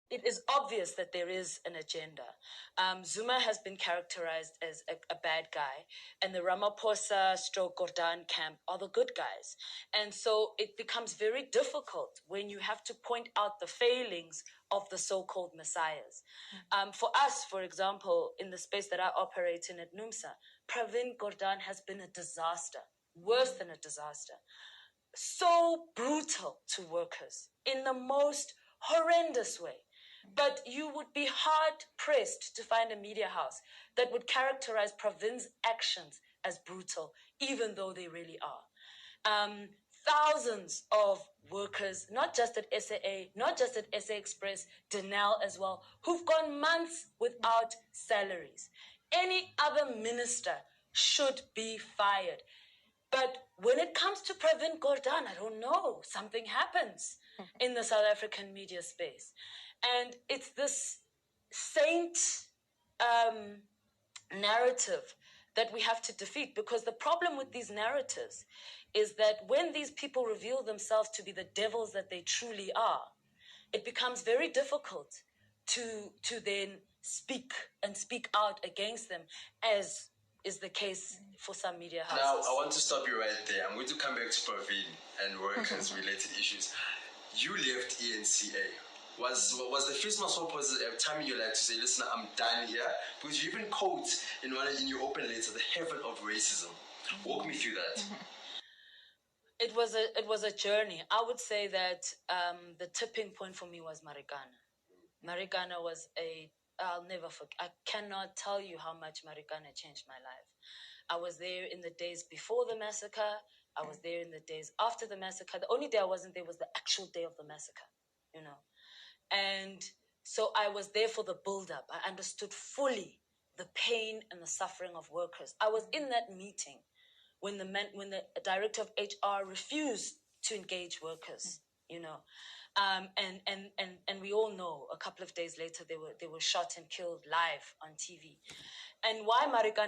it is obvious that there is an agenda. Zuma has been characterized as a bad guy, and the Ramaphosa stroke Gordan camp are the good guys. And so it becomes very difficult when you have to point out the failings of the so-called messiahs. For us, for example, in the space that I operate in at NUMSA, Pravin Gordan has been a disaster, worse than a disaster. So brutal to workers in the most horrendous way. But you would be hard pressed to find a media house that would characterize Pravin's actions as brutal, even though they really are. Thousands of workers, not just at SAA, not just at SA Express, Denel as well, who've gone months without salaries. Any other minister should be fired. But when it comes to Pravin Gordan, I don't know, something happens in the South African media space. And it's this saint narrative that we have to defeat, because the problem with these narratives is that when these people reveal themselves to be the devils that they truly are, it becomes very difficult to then speak out against them, as is the case for some media houses. Now, I want to stop you right there. I'm going to come back to Pravin and workers-related issues. You left ENCA. Was the first Maswapo's time in your life to say, listen, I'm done here? Because you even quote in your open letter, the heaven of racism. Walk me through that. It was a journey. I would say that the tipping point for me was Marikana. Marikana was I'll never forget. I cannot tell you how much Marikana changed my life. I was there in the days before the massacre. I was there in the days after the massacre. The only day I wasn't there was the actual day of the massacre, you know. And so I was there for the build-up. I understood fully the pain and the suffering of workers. I was in that meeting when the director of HR refused to engage workers, you know. And we all know a couple of days later they were shot and killed live on TV. And why Marikana